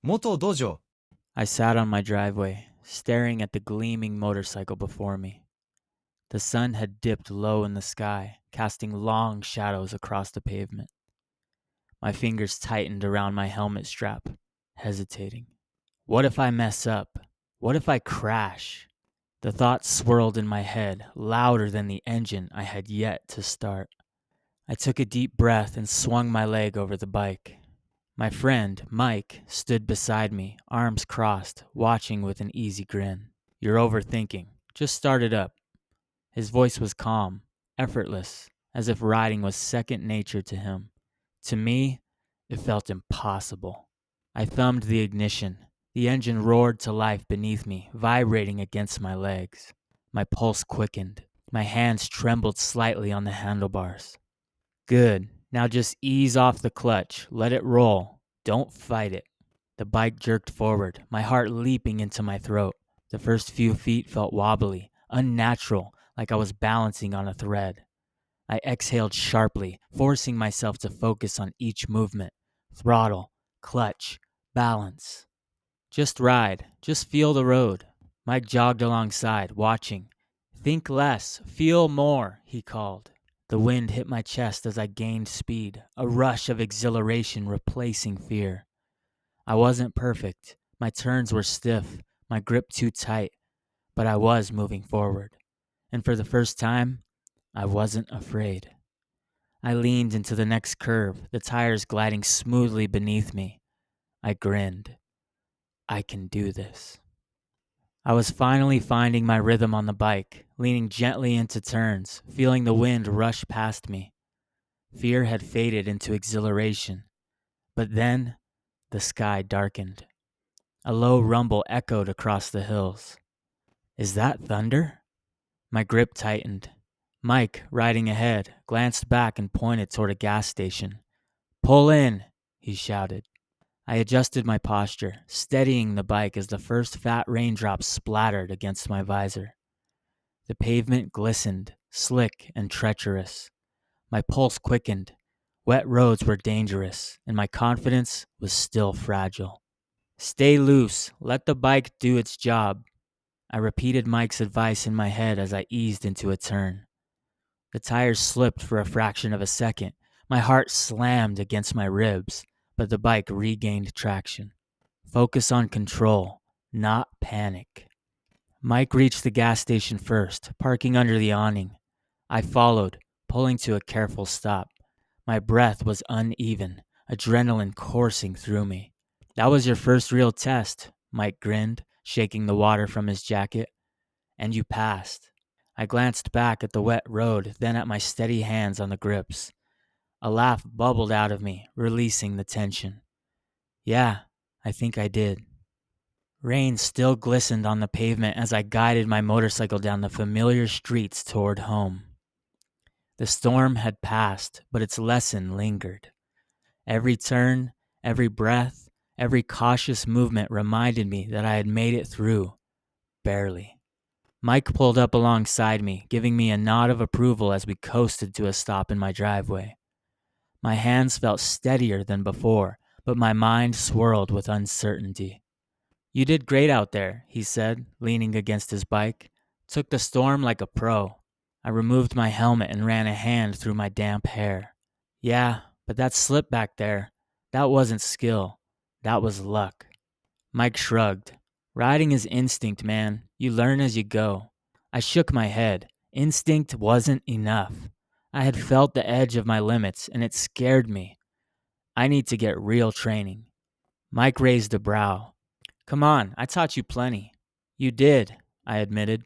Moto Dojo. I sat on my driveway, staring at the gleaming motorcycle before me. The sun had dipped low in the sky, casting long shadows across the pavement. My fingers tightened around my helmet strap, hesitating. What if I mess up? What if I crash? The thoughts swirled in my head, louder than the engine I had yet to start. I took a deep breath and swung my leg over the bike. My friend, Mike, stood beside me, arms crossed, watching with an easy grin. You're overthinking. Just start it up. His voice was calm, effortless, as if riding was second nature to him. To me, it felt impossible. I thumbed the ignition. The engine roared to life beneath me, vibrating against my legs. My pulse quickened. My hands trembled slightly on the handlebars. Good. Now just ease off the clutch. Let it roll. Don't fight it. The bike jerked forward, my heart leaping into my throat. The first few feet felt wobbly, unnatural, like I was balancing on a thread. I exhaled sharply, forcing myself to focus on each movement. Throttle, clutch, balance. Just ride. Just feel the road. Mike jogged alongside, watching. Think less. Feel more, he called. The wind hit my chest as I gained speed, a rush of exhilaration replacing fear. I wasn't perfect. My turns were stiff, my grip too tight, but I was moving forward. And for the first time, I wasn't afraid. I leaned into the next curve, the tires gliding smoothly beneath me. I grinned. I can do this. I was finally finding my rhythm on the bike, leaning gently into turns, feeling the wind rush past me. Fear had faded into exhilaration. But then, the sky darkened. A low rumble echoed across the hills. Is that thunder? My grip tightened. Mike, riding ahead, glanced back and pointed toward a gas station. Pull in, he shouted. I adjusted my posture, steadying the bike as the first fat raindrops splattered against my visor. The pavement glistened, slick and treacherous. My pulse quickened. Wet roads were dangerous, and my confidence was still fragile. Stay loose. Let the bike do its job. I repeated Mike's advice in my head as I eased into a turn. The tires slipped for a fraction of a second. My heart slammed against my ribs, but the bike regained traction. Focus on control, not panic. Mike reached the gas station first, parking under the awning. I followed, pulling to a careful stop. My breath was uneven, adrenaline coursing through me. That was your first real test, Mike grinned, shaking the water from his jacket. And you passed. I glanced back at the wet road, then at my steady hands on the grips. A laugh bubbled out of me, releasing the tension. Yeah, I think I did. Rain still glistened on the pavement as I guided my motorcycle down the familiar streets toward home. The storm had passed, but its lesson lingered. Every turn, every breath, every cautious movement reminded me that I had made it through, barely. Mike pulled up alongside me, giving me a nod of approval as we coasted to a stop in my driveway. My hands felt steadier than before, but my mind swirled with uncertainty. You did great out there, he said, leaning against his bike. Took the storm like a pro. I removed my helmet and ran a hand through my damp hair. Yeah, but that slip back there, that wasn't skill. That was luck. Mike shrugged. Riding is instinct, man. You learn as you go. I shook my head. Instinct wasn't enough. I had felt the edge of my limits, and it scared me. I need to get real training. Mike raised a brow. Come on, I taught you plenty. You did, I admitted.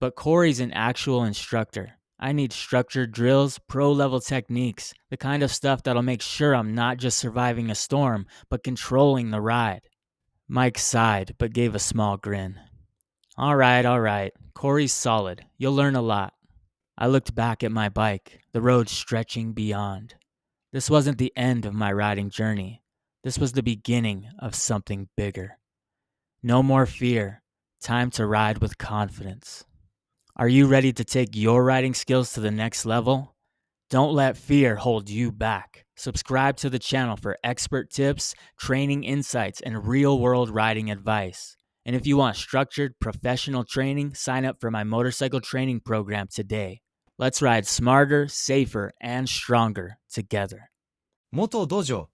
But Cory's an actual instructor. I need structured drills, pro-level techniques, the kind of stuff that'll make sure I'm not just surviving a storm, but controlling the ride. Mike sighed, but gave a small grin. All right. Cory's solid. You'll learn a lot. I looked back at my bike, the road stretching beyond. This wasn't the end of my riding journey. This was the beginning of something bigger. No more fear. Time to ride with confidence. Are you ready to take your riding skills to the next level? Don't let fear hold you back. Subscribe to the channel for expert tips, training insights, and real-world riding advice. And if you want structured, professional training, sign up for my motorcycle training program today. Let's ride smarter, safer, and stronger together. Moto Dojo